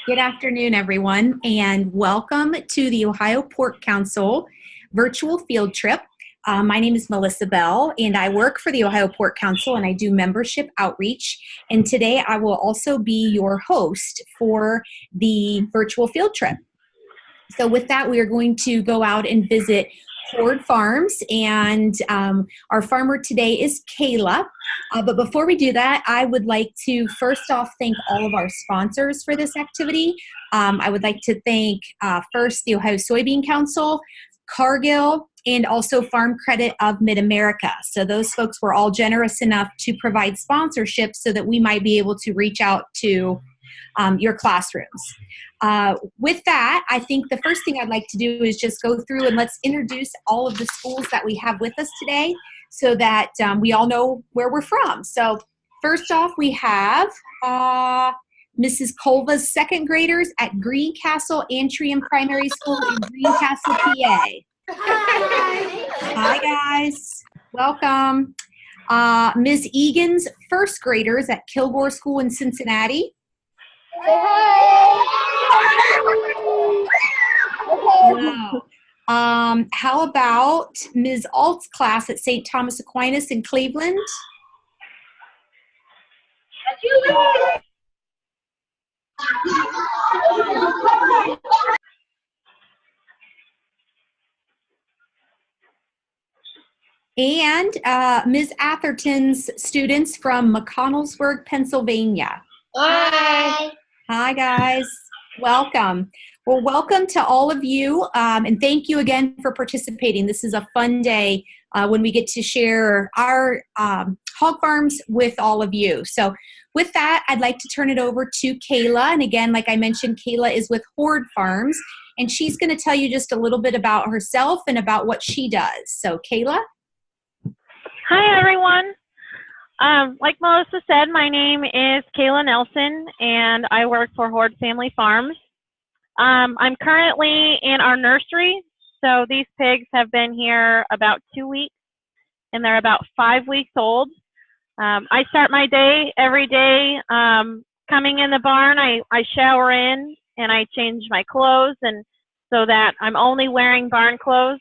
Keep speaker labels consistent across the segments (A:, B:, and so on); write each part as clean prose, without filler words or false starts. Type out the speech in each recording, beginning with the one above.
A: Good afternoon, everyone, and welcome to the Ohio Pork Council virtual field trip. My name is Melissa Bell, and I work for the Ohio Pork Council, and I do membership outreach. And today I will also be your host for the virtual field trip. So with that, we are going to go out and visit Horde Farms, and our farmer today is Kayla. But before we do that, I would like to first off thank all of our sponsors for this activity. I would like to thank first the Ohio Soybean Council, Cargill, and also Farm Credit of Mid-America. So those folks were all generous enough to provide sponsorship so that we might be able to reach out to your classrooms. With that, I think the first thing I'd like to do is just go through and let's introduce all of the schools that we have with us today so that we all know where we're from. So first off, we have Mrs. Colva's second graders at Greencastle Antrim Primary School in Greencastle, PA.
B: Hi.
A: Hi, guys. Welcome. Ms. Egan's first graders at Kilgore School in Cincinnati. Wow. How about Ms. Alt's class at St. Thomas Aquinas in Cleveland? And Ms. Atherton's students from McConnellsburg, Pennsylvania.
B: Hi.
A: Hi, guys. Welcome. Well, welcome to all of you, and thank you again for participating. This is a fun day when we get to share our hog farms with all of you. So with that, I'd like to turn it over to Kayla. And again, like I mentioned, Kayla is with Horde Farms, and she's going to tell you just a little bit about herself and about what she does. So Kayla?
C: Hi, everyone. Like Melissa said, my name is Kayla Nelson, and I work for Horde Family Farms. I'm currently in our nursery, so these pigs have been here about 2 weeks, and they're about 5 weeks old. I start my day every day coming in the barn. I shower in, and I change my clothes, and so that I'm only wearing barn clothes,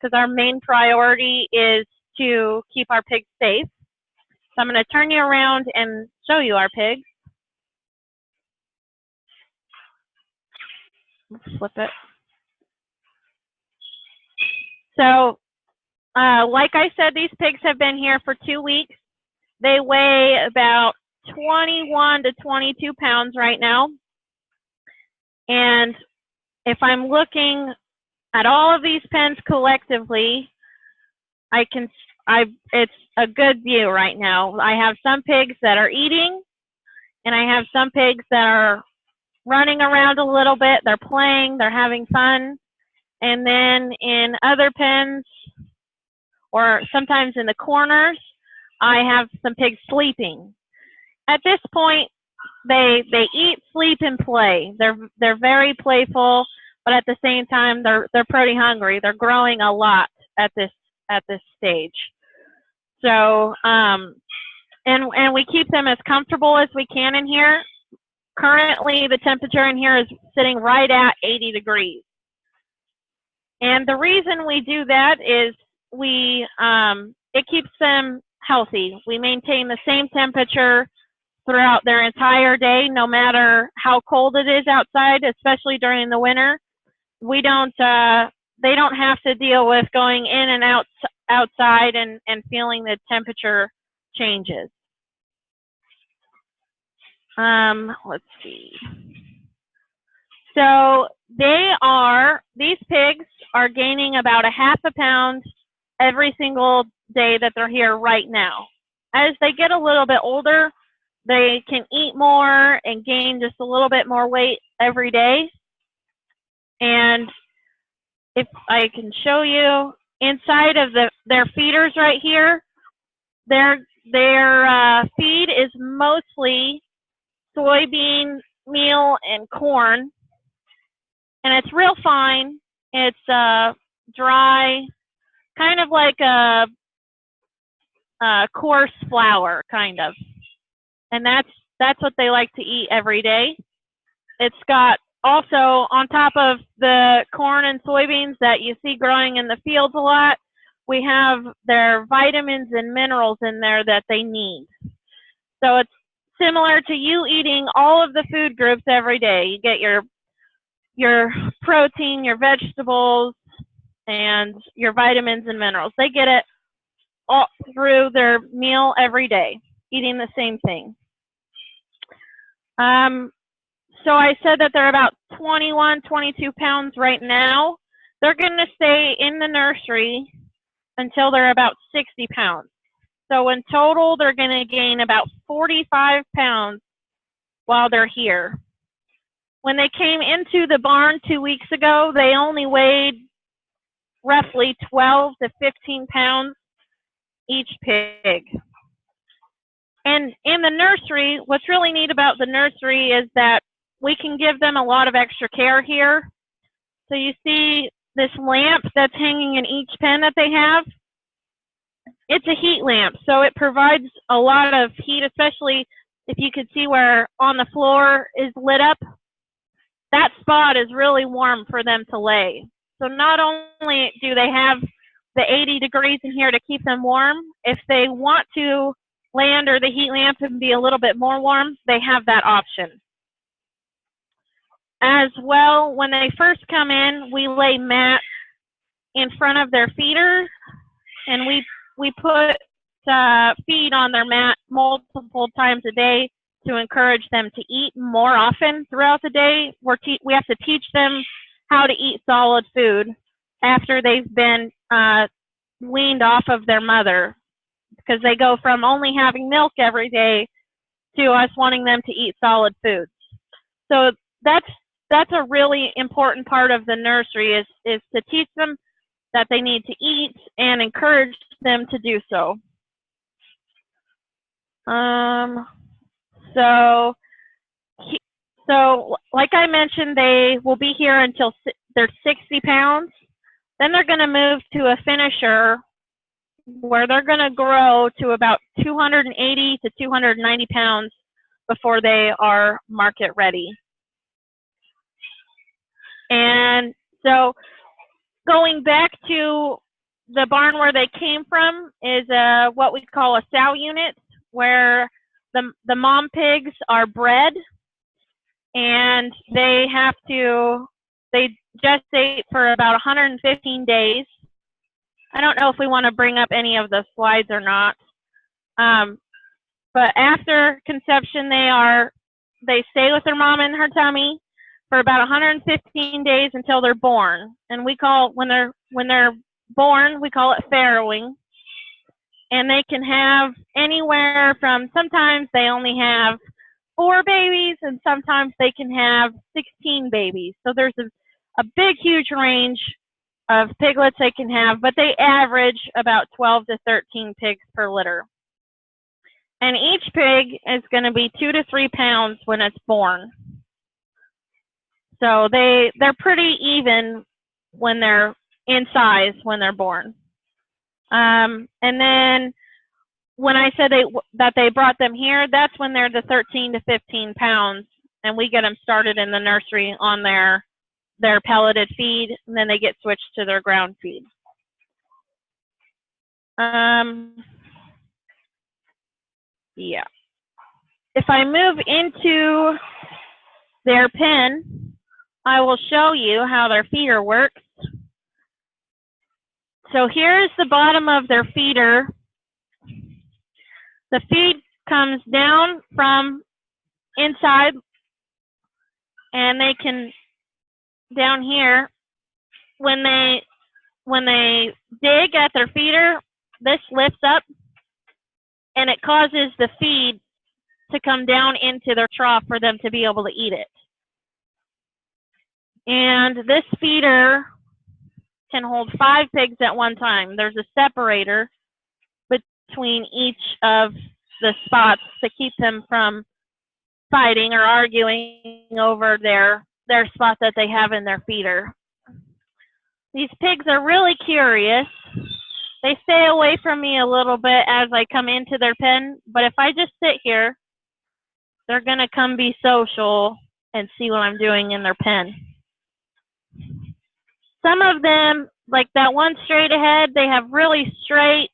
C: because our main priority is to keep our pigs safe. So I'm going to turn you around and show you our pigs. Let's flip it. So, like I said, these pigs have been here for 2 weeks. They weigh about 21 to 22 pounds right now. And if I'm looking at all of these pens collectively, it's a good view right now. I have some pigs that are eating, and I have some pigs that are running around a little bit. They're playing, they're having fun. And then in other pens, or sometimes in the corners, I have some pigs sleeping. At this point, they eat, sleep, and play. They're very playful, but at the same time, they're pretty hungry. They're growing a lot at this stage. So, and we keep them as comfortable as we can in here. Currently, the temperature in here is sitting right at 80 degrees. And the reason we do that is it keeps them healthy. We maintain the same temperature throughout their entire day, no matter how cold it is outside, especially during the winter. They don't have to deal with going in and out outside and feeling the temperature changes. Let's see. So these pigs are gaining about a half a pound every single day that they're here right now. As they get a little bit older, they can eat more and gain just a little bit more weight every day. And if I can show you inside of their feeders right here, their feed is mostly soybean meal and corn, and it's real fine. It's dry, kind of like a coarse flour, kind of. And that's what they like to eat every day. It's got also, on top of the corn and soybeans that you see growing in the fields a lot, we have their vitamins and minerals in there that they need. So it's similar to you eating all of the food groups every day. You get your protein, your vegetables, and your vitamins and minerals. They get it all through their meal every day, eating the same thing. So I said that they're about 21, 22 pounds right now. They're going to stay in the nursery until they're about 60 pounds. So in total, they're going to gain about 45 pounds while they're here. When they came into the barn 2 weeks ago, they only weighed roughly 12 to 15 pounds each pig. And in the nursery, what's really neat about the nursery is that we can give them a lot of extra care here. So you see this lamp that's hanging in each pen that they have. It's a heat lamp, so it provides a lot of heat, especially if you could see where on the floor is lit up. That spot is really warm for them to lay. So not only do they have the 80 degrees in here to keep them warm, if they want to lay under the heat lamp and be a little bit more warm, they have that option. As well, when they first come in, we lay mats in front of their feeders, and we put feed on their mat multiple times a day to encourage them to eat more often throughout the day. We have to teach them how to eat solid food after they've been weaned off of their mother, because they go from only having milk every day to us wanting them to eat solid foods. So that's a really important part of the nursery is to teach them that they need to eat and encourage them to do so. So like I mentioned, they will be here until they're 60 pounds. Then they're going to move to a finisher where they're going to grow to about 280 to 290 pounds before they are market ready. And so going back to the barn where they came from is what we call a sow unit, where the mom pigs are bred, and they gestate for about 115 days. I don't know if we want to bring up any of the slides or not. But after conception, they stay with their mom in her tummy for about 115 days until they're born. And when they're born, we call it farrowing. And they can have anywhere from, sometimes they only have 4 babies, and sometimes they can have 16 babies. So there's a big, huge range of piglets they can have, but they average about 12 to 13 pigs per litter. And each pig is going to be 2 to 3 pounds when it's born. So they're pretty even when they're in size when they're born. And then when I said that they brought them here, that's when they're the 13 to 15 pounds, and we get them started in the nursery on their pelleted feed, and then they get switched to their ground feed. Yeah. If I move into their pen, I will show you how their feeder works. So here's the bottom of their feeder. The feed comes down from inside, and they can, down here, when they dig at their feeder, this lifts up, and it causes the feed to come down into their trough for them to be able to eat it. And this feeder can hold 5 pigs at one time. There's a separator between each of the spots to keep them from fighting or arguing over their spot that they have in their feeder. These pigs are really curious. They stay away from me a little bit as I come into their pen, but if I just sit here, they're going to come be social and see what I'm doing in their pen. Some of them, like that one straight ahead, they have really straight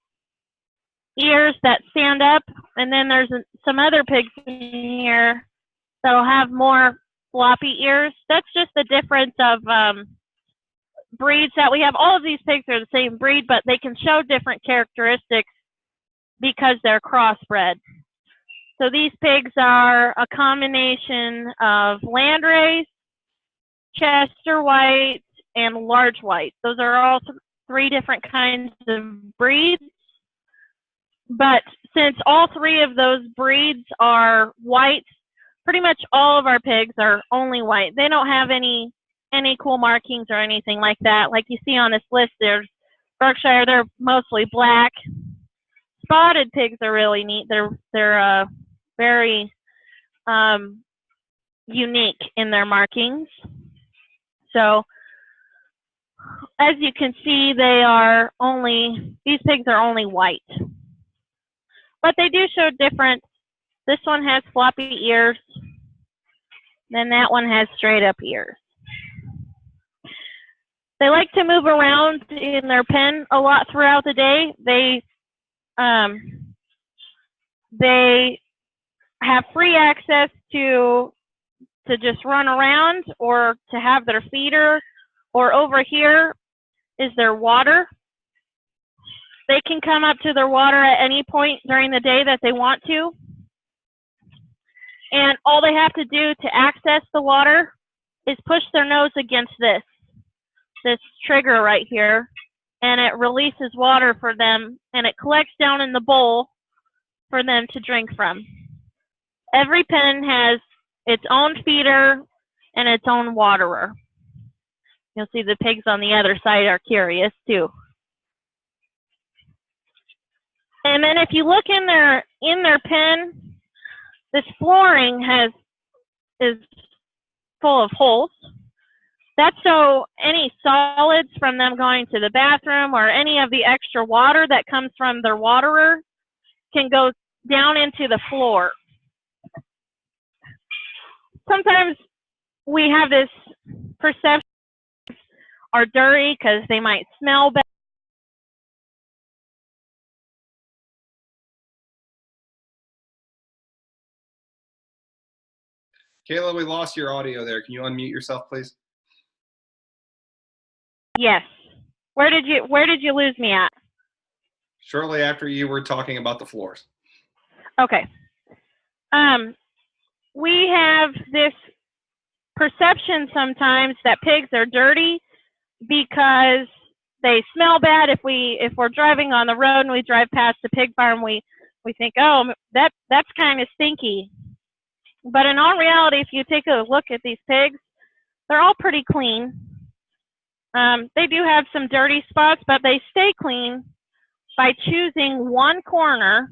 C: ears that stand up, and then there's some other pigs in here that'll have more floppy ears. That's just the difference of breeds that we have. All of these pigs are the same breed, but they can show different characteristics because they're crossbred. So these pigs are a combination of landrace, Chester white, and large white. Those are all three different kinds of breeds. But since all three of those breeds are white, pretty much all of our pigs are only white. They don't have any cool markings or anything like that. Like you see on this list, there's Berkshire, they're mostly black. Spotted pigs are really neat. They're very unique in their markings. So as you can see, these pigs are only white. But they do show difference. This one has floppy ears. Then that one has straight up ears. They like to move around in their pen a lot throughout the day. They have free access to just run around or to have their feeder, or over here is their water. They can come up to their water at any point during the day that they want to. And all they have to do to access the water is push their nose against this trigger right here, and it releases water for them, and it collects down in the bowl for them to drink from. Every pen has its own feeder and its own waterer. You'll see the pigs on the other side are curious too. And then if you look in their pen, this flooring is full of holes. That's so any solids from them going to the bathroom or any of the extra water that comes from their waterer can go down into the floor. Sometimes we have this perception are dirty because they might smell bad.
D: Kayla, we lost your audio there. Can you unmute yourself, please?
C: Yes. Where did you lose me at?
D: Shortly after you were talking about the floors.
C: Okay. We have this perception sometimes that pigs are dirty because they smell bad. If we're driving on the road and we drive past a pig farm, we think, oh, that's kind of stinky. But in all reality, if you take a look at these pigs, they're all pretty clean. They do have some dirty spots, but they stay clean by choosing one corner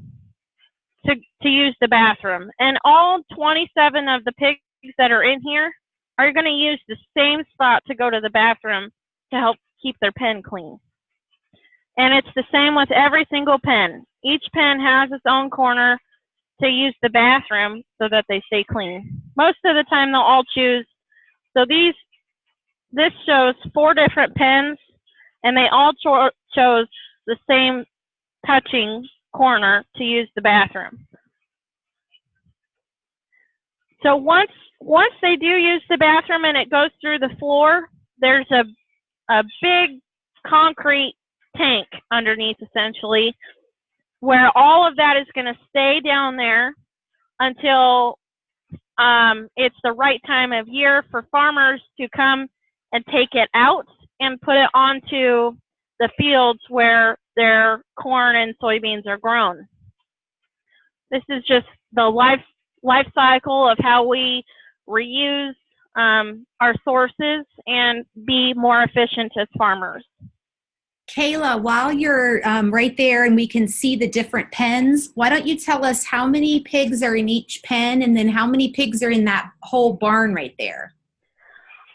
C: to use the bathroom. And all 27 of the pigs that are in here are going to use the same spot to go to the bathroom to help keep their pen clean. And it's the same with every single pen. Each pen has its own corner to use the bathroom so that they stay clean. Most of the time they'll all choose. So this shows 4 different pens, and they all chose the same touching corner to use the bathroom. So once they do use the bathroom and it goes through the floor, there's a big concrete tank underneath, essentially, where all of that is going to stay down there until it's the right time of year for farmers to come and take it out and put it onto the fields where their corn and soybeans are grown. This is just the life cycle of how we reuse our sources and be more efficient as farmers.
A: Kayla, while you're right there and we can see the different pens, why don't you tell us how many pigs are in each pen and then how many pigs are in that whole barn right there?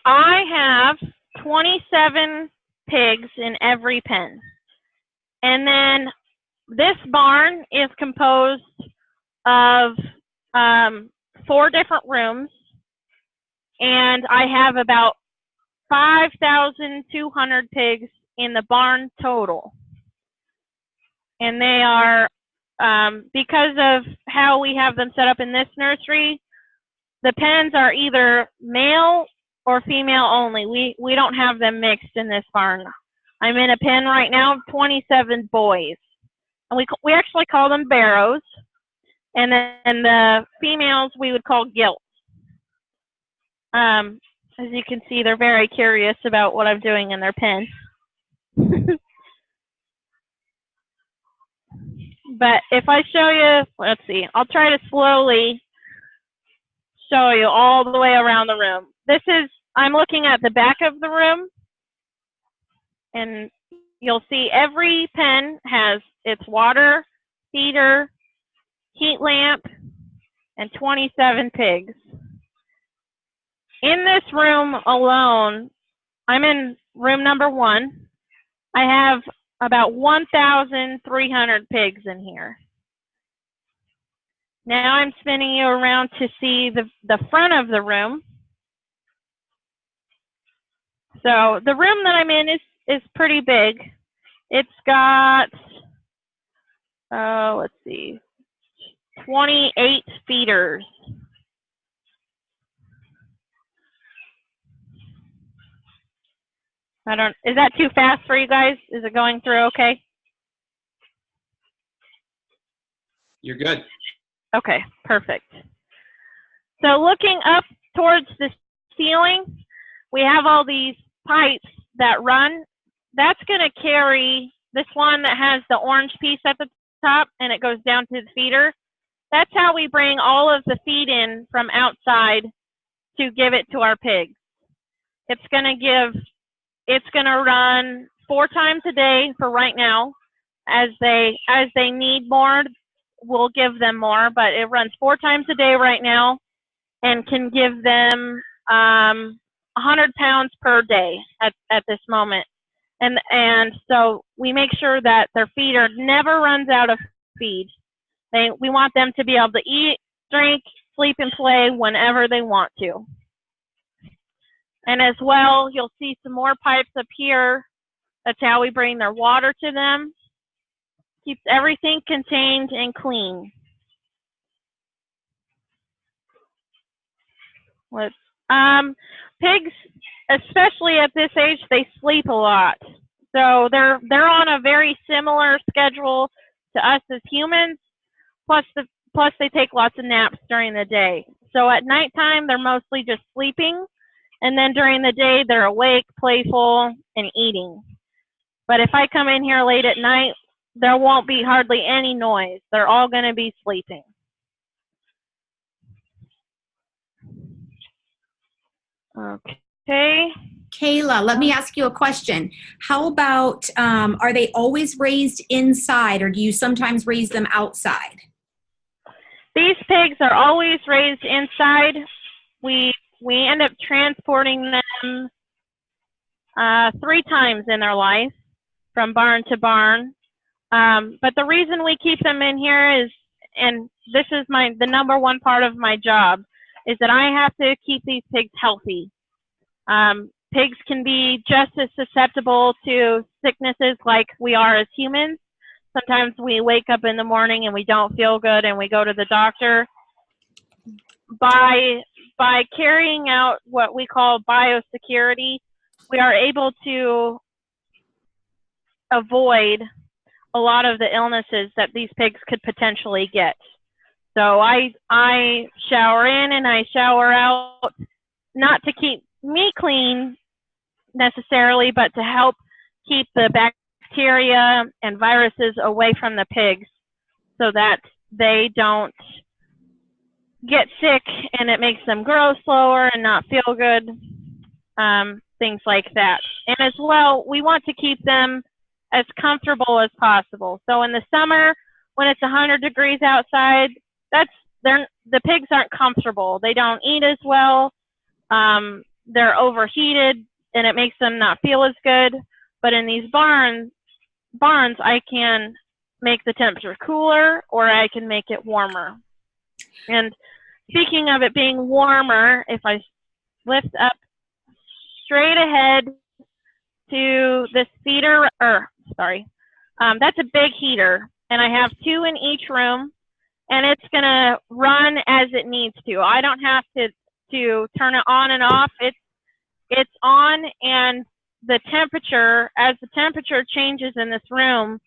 C: I have 27 pigs in every pen. And then this barn is composed of 4 different rooms. And I have about 5,200 pigs in the barn total. And they are, because of how we have them set up in this nursery, the pens are either male or female only. We don't have them mixed in this barn. I'm in a pen right now of 27 boys. And we actually call them barrows. And then the females we would call gilts. As you can see, they're very curious about what I'm doing in their pen. But if I show you, let's see, I'll try to slowly show you all the way around the room. I'm looking at the back of the room, and you'll see every pen has its water, feeder, heat lamp, and 27 pigs. In this room alone, I'm in room number 1. I have about 1,300 pigs in here. Now I'm spinning you around to see the front of the room. So the room that I'm in is pretty big. It's got, let's see, 28 feeders. Is that too fast for you guys? Is it going through okay?
D: You're good.
C: Okay, perfect. So looking up towards the ceiling, we have all these pipes that run. That's going to carry this one that has the orange piece at the top, and it goes down to the feeder. That's how we bring all of the feed in from outside to give it to our pigs. It's going to run 4 times a day for right now. As they need more, we'll give them more, but it runs 4 times a day right now and can give them 100 pounds per day at this moment. And so we make sure that their feeder never runs out of feed. We want them to be able to eat, drink, sleep, and play whenever they want to. And as well, you'll see some more pipes up here. That's how we bring their water to them. Keeps everything contained and clean. Pigs, especially at this age, they sleep a lot. So they're on a very similar schedule to us as humans. Plus they take lots of naps during the day. So at nighttime, they're mostly just sleeping. And then during the day, they're awake, playful, and eating. But if I come in here late at night, there won't be hardly any noise. They're all going to be sleeping. Okay.
A: Kayla, let me ask you a question. How about, are they always raised inside, or do you sometimes raise them outside?
C: These pigs are always raised inside. We end up transporting them 3 times in their life from barn to barn. But the reason we keep them in here is, and this is the number 1 part of my job, is that I have to keep these pigs healthy. Pigs can be just as susceptible to sicknesses like we are as humans. Sometimes we wake up in the morning and we don't feel good and we go to the doctor. By carrying out what we call biosecurity, we are able to avoid a lot of the illnesses that these pigs could potentially get. So I shower in and I shower out, not to keep me clean necessarily, but to help keep the bacteria and viruses away from the pigs so that they don't get sick and it makes them grow slower and not feel good, things like that. And as well, we want to keep them as comfortable as possible. So in the summer, when it's 100 degrees outside, the pigs aren't comfortable. They don't eat as well. They're overheated, and it makes them not feel as good. But in these barns, I can make the temperature cooler, or I can make it warmer. And speaking of it being warmer, if I lift up straight ahead to this feeder, that's a big heater, and I have 2 in each room, and it's gonna run as it needs to. I don't have to turn it on and off. It's on, and the temperature, as the temperature changes in this room,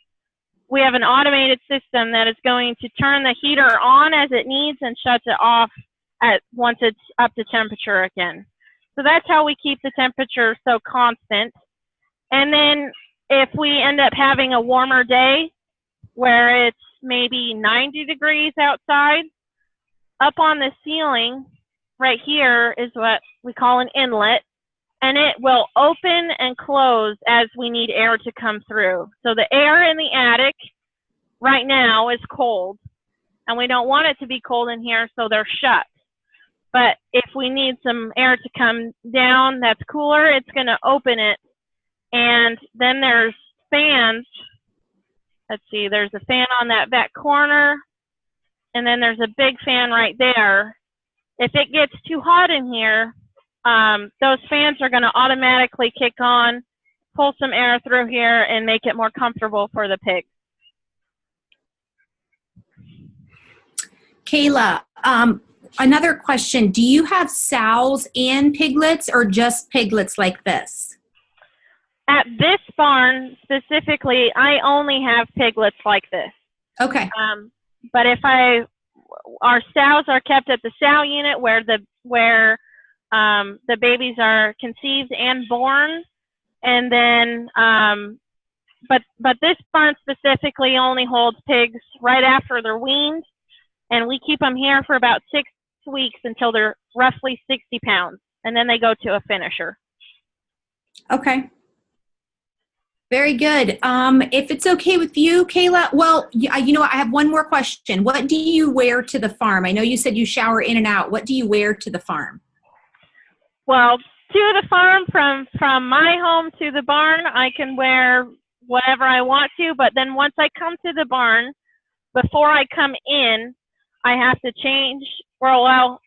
C: we have an automated system that is going to turn the heater on as it needs and shuts it off once it's up to temperature again. So that's how we keep the temperature so constant. And then if we end up having a warmer day where it's maybe 90 degrees outside, up on the ceiling right here is what we call an inlet, and it will open and close as we need air to come through. So the air in the attic right now is cold, and we don't want it to be cold in here, so they're shut. But if we need some air to come down that's cooler, it's going to open it. And then there's fans. Let's see, there's a fan on that back corner, and then there's a big fan right there. If it gets too hot in here, those fans are going to automatically kick on, pull some air through here, and make it more comfortable for the pig.
A: Kayla, another question. Do you have sows and piglets or just piglets like this?
C: At this barn specifically, I only have piglets like this.
A: Okay.
C: But if our sows are kept at the sow unit where the babies are conceived and born, and then but this barn specifically only holds pigs right after they're weaned, and we keep them here for about 6 weeks until they're roughly 60 pounds, and then they go to a finisher.
A: Okay. Very good. If it's okay with you, Kayla, well, you know, I have one more question. What do you wear to the farm? I know you said you shower in and out. What do you wear to the farm?
C: Well, to the farm, from my home to the barn, I can wear whatever I want to, but then once I come to the barn, before I come in, I have to change, well,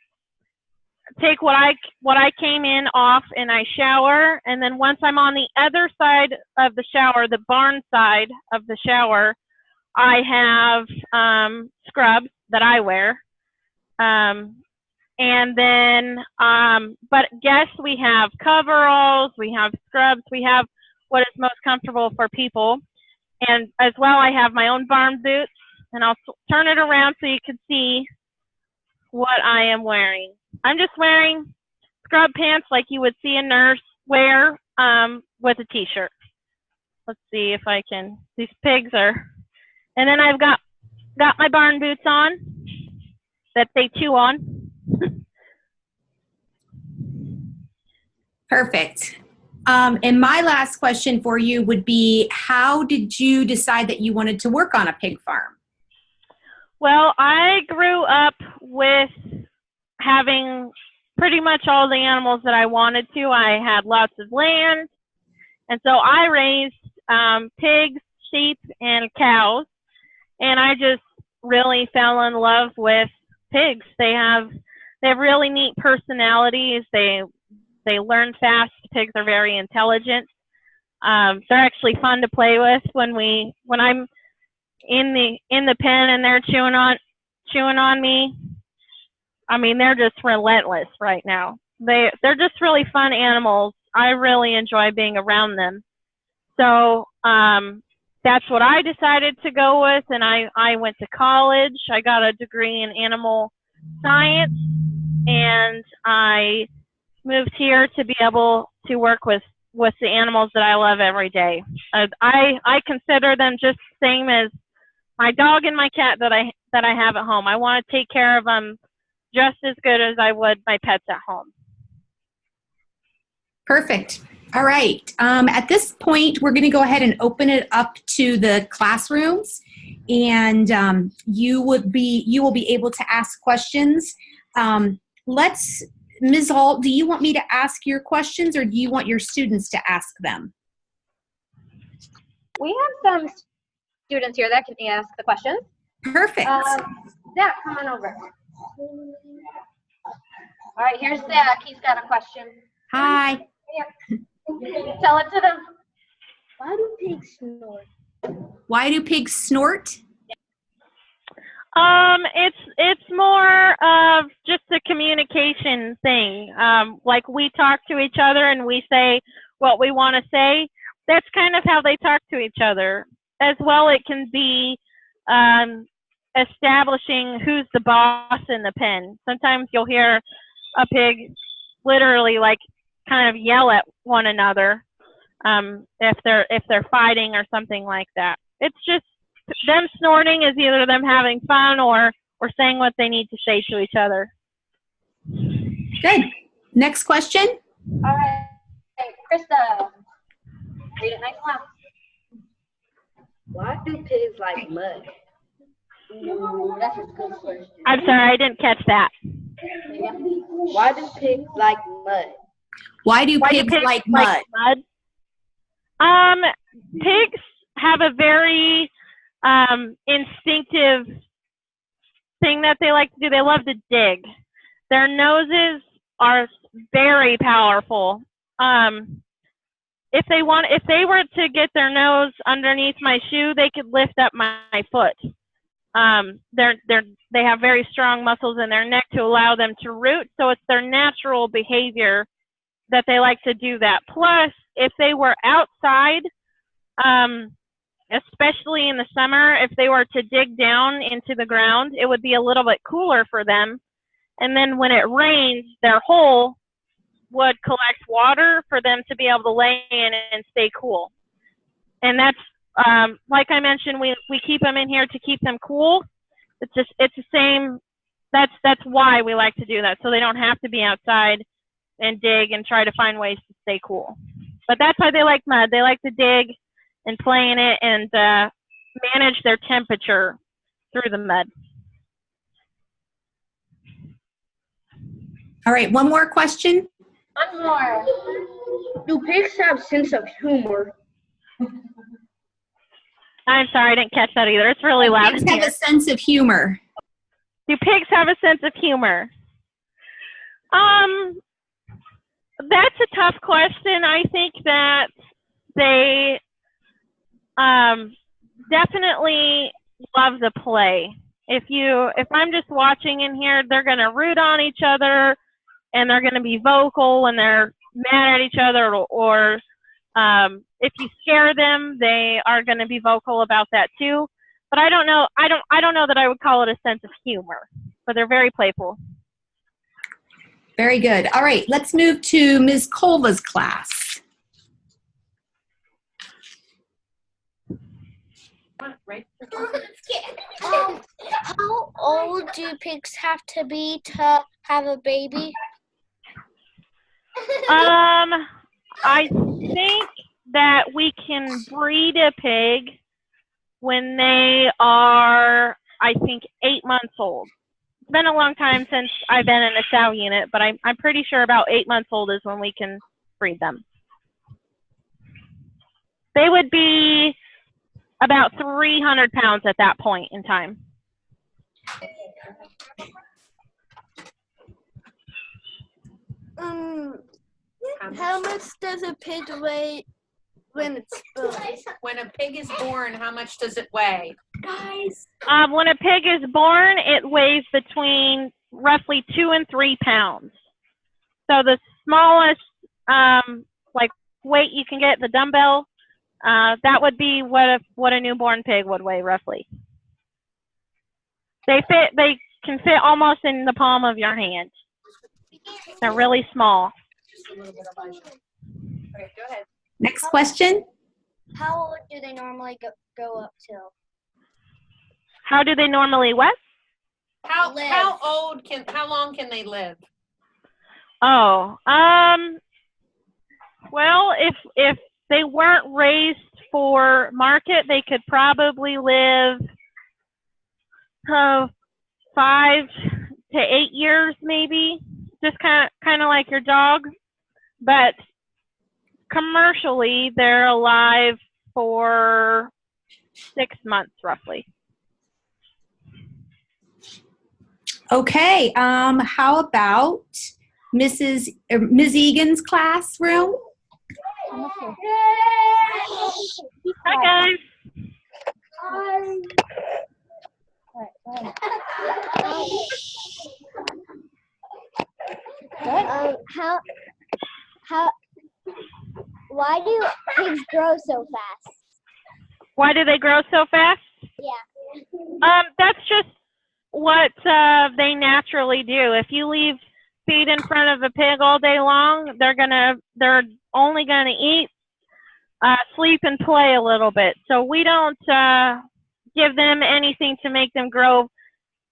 C: take what I came in off, and I shower, and then once I'm on the other side of the shower, the barn side of the shower, I have scrubs that I wear, and then but yes, we have coveralls, we have scrubs, we have what is most comfortable for people, and as well I have my own barn boots, and I'll turn it around so you can see what I am wearing. I'm just wearing scrub pants like you would see a nurse wear with a t-shirt. Let's see if I can, these pigs are, and then I've got my barn boots on that they chew on.
A: Perfect. And my last question for you would be, how did you decide that you wanted to work on a pig farm?
C: Well, I grew up with having pretty much all the animals that I wanted to. I had lots of land, and so I raised pigs, sheep, and cows, and I just really fell in love with pigs. They have really neat personalities. They learn fast. Pigs are very intelligent. They're actually fun to play with when I'm in the pen and they're chewing on me. I mean, they're just relentless right now. They're just really fun animals. I really enjoy being around them. So that's what I decided to go with, and I went to college. I got a degree in animal science, and I moved here to be able to work with the animals that I love every day. I consider them just the same as my dog and my cat that I have at home. I want to take care of them just as good as I would my pets at home.
A: Perfect. All right. At this point, we're going to go ahead and open it up to the classrooms, and you will be able to ask questions. Ms. Hall, do you want me to ask your questions, or do you want your students to ask them?
B: We have some students here that can ask the questions.
A: Perfect.
B: Zach, come on over. All right, here's Zach. He's got a question.
A: Hi.
B: Tell it to them.
E: Why do pigs snort?
A: Why do pigs snort?
C: It's more of just a communication thing. Like we talk to each other and we say what we want to say. That's kind of how they talk to each other. As well, it can be establishing who's the boss in the pen. Sometimes you'll hear a pig literally like kind of yell at one another if they're fighting or something like that. It's just them snorting is either them having fun or saying what they need to say to each other.
A: Good. Next question.
B: All right, Krista. Read it nice and loud.
E: Why do pigs like mud?
B: Ooh, that's a good question.
C: I'm sorry, I didn't catch that.
E: Why do pigs like mud?
A: Why do pigs like mud?
C: Pigs have a very instinctive thing that they like to do. They love to dig. Their noses are very powerful. If they were to get their nose underneath my shoe, they could lift up my foot. They have very strong muscles in their neck to allow them to root, so it's their natural behavior that they like to do that. Plus, if they were outside, especially in the summer, if they were to dig down into the ground, it would be a little bit cooler for them. And then when it rains, their hole would collect water for them to be able to lay in and stay cool. And that's, like I mentioned, we keep them in here to keep them cool. It's the same, that's why we like to do that, so they don't have to be outside and dig and try to find ways to stay cool. But that's why they like mud. They like to dig and play in it and manage their temperature through the mud.
A: All right, one more question.
B: One more.
E: Do pigs have sense of humor?
C: I'm sorry, I didn't catch that either. It's really loud
A: Pigs
C: in
A: have
C: here.
A: a sense of humor.
C: Do pigs have a sense of humor? That's a tough question. I think that they definitely love the play. If I'm just watching in here, they're going to root on each other and they're going to be vocal when they're mad at each other, or if you scare them, they are going to be vocal about that too. But I don't know. I don't know that I would call it a sense of humor, but they're very playful.
A: Very good. All right, let's move to Ms. Kolva's class.
F: How old do pigs have to be to have a baby?
C: I think that we can breed a pig when they are, I think, 8 months old. It's been a long time since I've been in a sow unit, but I'm pretty sure about 8 months old is when we can breed them. They would be about 300 pounds at that point in time.
F: How much does a pig weigh when it's born?
G: When a pig is born, how much does it weigh?
C: When a pig is born, it weighs between roughly 2 and 3 pounds. So the smallest weight you can get, the dumbbell, that would be what a newborn pig would weigh roughly. They can fit almost in the palm of your hand. They're really small.
G: Okay, go ahead.
A: Next question.
F: How old do they normally go up to?
C: How do they normally what?
G: How long can they live?
C: Oh, well, if they weren't raised for market, they could probably live 5 to 8 years, maybe. Just kind of like your dog, but commercially, they're alive for 6 months, roughly.
A: Okay, how about Ms. Egan's classroom.
C: Hi, guys.
F: Why do pigs grow so fast?
C: Why do they grow so fast?
F: Yeah.
C: That's just what they naturally do. If you leave feed in front of a pig all day long, they're only gonna eat, sleep, and play a little bit. So we don't give them anything to make them grow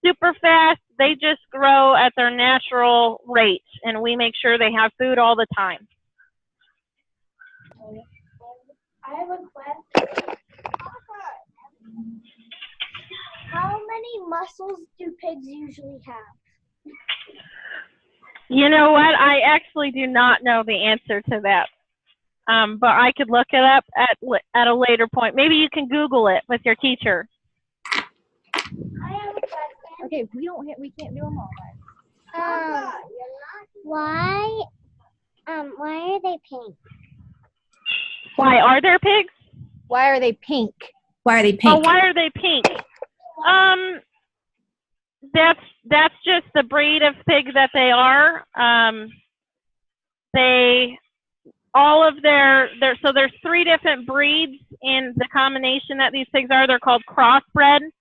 C: super fast. They just grow at their natural rate, and we make sure they have food all the time.
F: I have a question. How many muscles do pigs usually have?
C: You know what? I actually do not know the answer to that. But I could look it up at a later point. Maybe you can Google it with your teacher.
F: I have a question.
E: Okay, we can't do them all.
F: Why are they pink?
C: Why are there pigs?
E: Why are they pink?
A: Why are they
C: Oh,
A: pink?
C: why are they pink? That's just the breed of pig that they are. So there's 3 different breeds in the combination that these pigs are. They're called crossbred,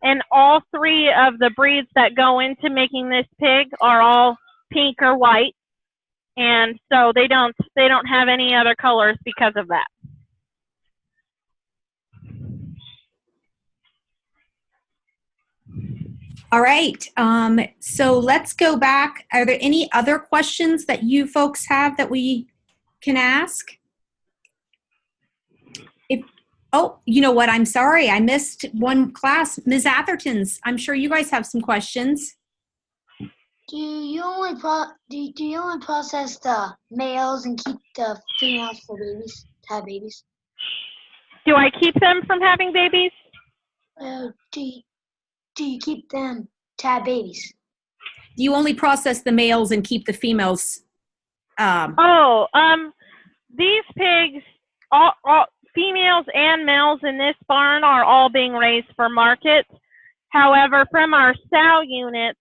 C: and all 3 of the breeds that go into making this pig are all pink or white, and so they don't have any other colors because of that.
A: All right. So let's go back. Are there any other questions that you folks have that we can ask? Oh, you know what? I'm sorry. I missed one class. Ms. Atherton's. I'm sure you guys have some questions.
H: Do you only process the males and keep the females for babies, to have babies?
C: Do I keep them from having babies?
H: Do you keep them to have babies?
A: Do you only process the males and keep the females?
C: These pigs, all females and males in this barn are all being raised for market. However, from our sow units,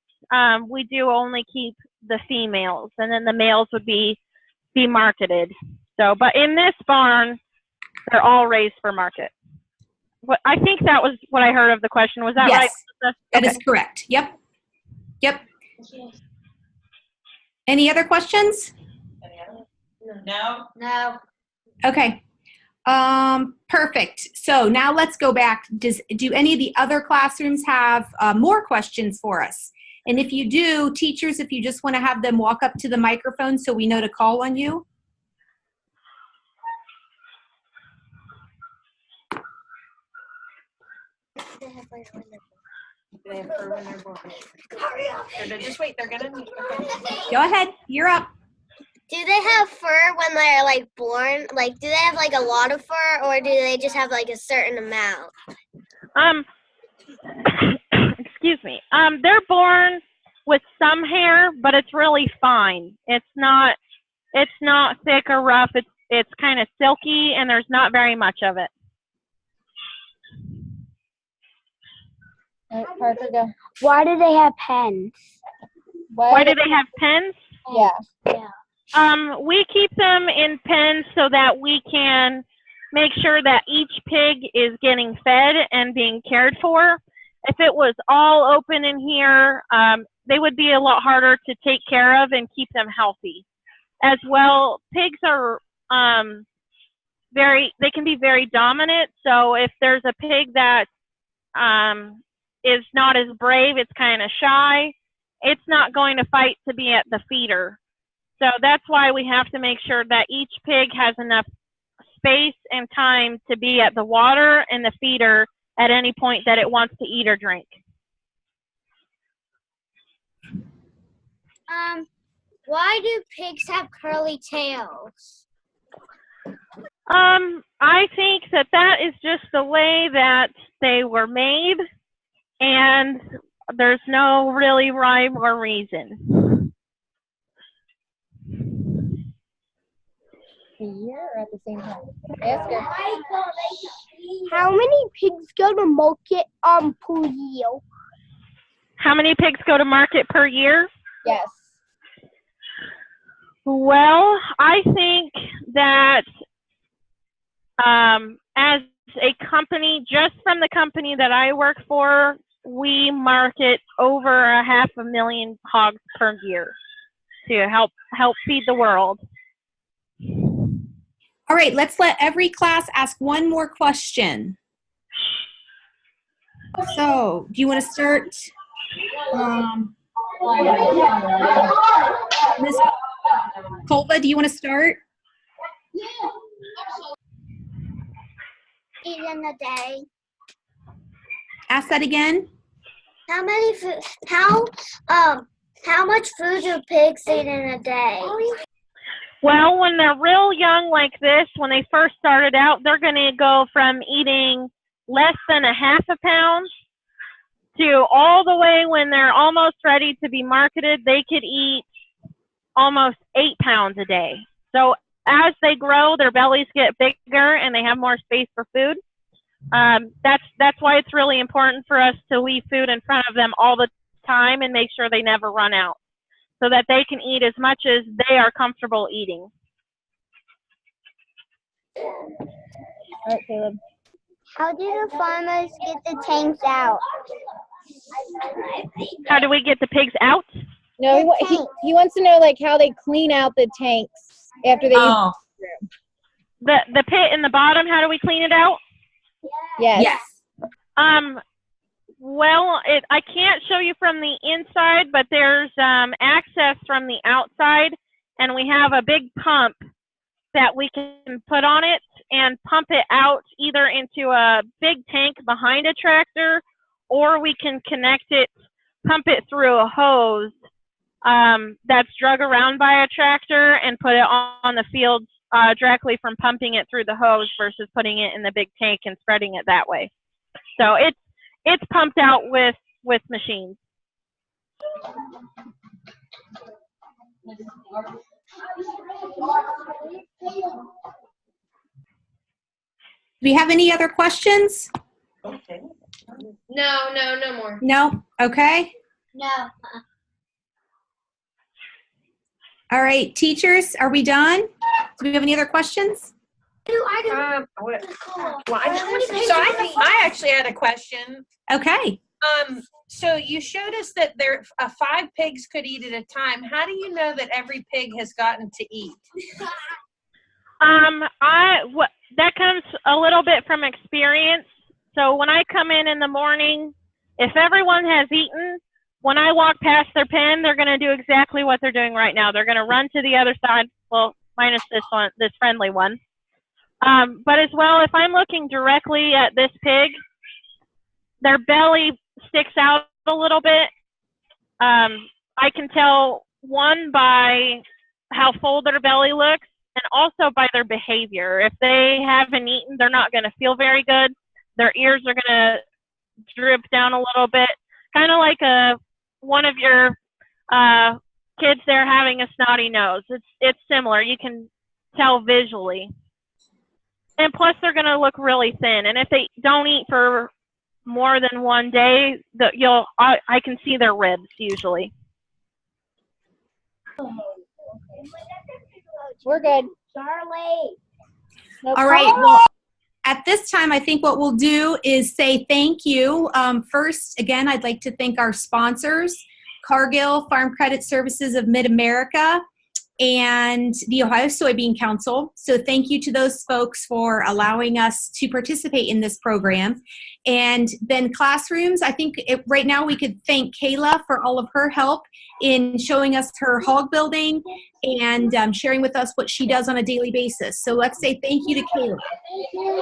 C: we do only keep the females, and then the males would be marketed. So, but in this barn, they're all raised for market. I think that was what I heard of the question. Was that right?
A: Yes, that is correct. Yep. Any other questions?
H: No.
A: Okay. Perfect. So now let's go back. Do any of the other classrooms have more questions for us? And if you do, teachers, if you just want to have them walk up to the microphone so we know to call on you.
G: Just wait, they're gonna meet.
A: Go ahead. You're up.
F: Do they have fur when they're like born? Like, do they have like a lot of fur, or do they just have like a certain amount?
C: Excuse me. They're born with some hair, but it's really fine. It's not thick or rough. It's kind of silky, and there's not very much of it.
E: Parker, go.
F: Why do they have pens?
C: Why do they have pens?
E: Yeah.
C: We keep them in pens so that we can make sure that each pig is getting fed and being cared for. If it was all open in here, they would be a lot harder to take care of and keep them healthy. As well, pigs are they can be very dominant. So if there's a pig that is not as brave, it's kind of shy, it's not going to fight to be at the feeder. So that's why we have to make sure that each pig has enough space and time to be at the water and the feeder at any point that it wants to eat or drink.
F: Why do pigs have curly tails?
C: I think that is just the way that they were made, and there's no really rhyme or reason.
B: the year or at the same time? Ask her.
I: How many pigs go to market per year?
C: How many pigs go to market per year?
B: Yes.
C: Well, I think that as a company, just from the company that I work for, we market over 500,000 hogs per year to help feed the world.
A: All right, let's let every class ask one more question. So, do you want to start? Ms. Kolva, do you want to start?
F: Eat in a day.
A: Ask that again.
F: How many food? How much food do pigs eat in a day?
C: Well, when they're real young like this, when they first started out, they're going to go from eating less than a half a pound to all the way when they're almost ready to be marketed, they could eat almost 8 pounds a day. So as they grow, their bellies get bigger and they have more space for food. That's why it's really important for us to leave food in front of them all the time and make sure they never run out, so that they can eat as much as they are comfortable eating.
B: All right, Caleb.
I: How do the farmers get the tanks out?
C: How do we get the pigs out?
B: No, he wants to know like how they clean out the tanks after they
A: Oh.
C: The pit in the bottom, how do we clean it out?
B: Yes.
C: Well, I can't show you from the inside, but there's access from the outside, and we have a big pump that we can put on it and pump it out either into a big tank behind a tractor, or we can connect it, pump it through a hose that's drug around by a tractor and put it on the field directly from pumping it through the hose versus putting it in the big tank and spreading it that way. So it's pumped out with machines.
A: Do we have any other questions?
E: No more.
A: No? Okay.
H: No.
A: All right, teachers, are we done? Do we have any other questions?
G: I actually had a question.
A: Okay.
G: So you showed us that 5 pigs could eat at a time. How do you know that every pig has gotten to eat?
C: That comes a little bit from experience. So when I come in the morning, if everyone has eaten, when I walk past their pen, they're going to do exactly what they're doing right now. They're going to run to the other side, well, minus this friendly one. But as well, if I'm looking directly at this pig, their belly sticks out a little bit. I can tell, one, by how full their belly looks, and also by their behavior. If they haven't eaten, they're not going to feel very good. Their ears are going to droop down a little bit, kind of like one of your kids there having a snotty nose. It's similar. You can tell visually. And plus, they're going to look really thin. And if they don't eat for more than one day, I can see their ribs usually.
B: We're good.
I: Charlie.
B: No
A: All right. Well, at this time, I think what we'll do is say thank you. First, again, I'd like to thank our sponsors, Cargill Farm Credit Services of Mid-America and the Ohio Soybean Council. So thank you to those folks for allowing us to participate in this program. And then classrooms, I think right now we could thank Kayla for all of her help in showing us her hog building and sharing with us what she does on a daily basis. So let's say thank you to Kayla.
C: You're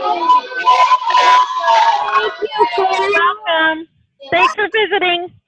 C: welcome. Thanks for visiting.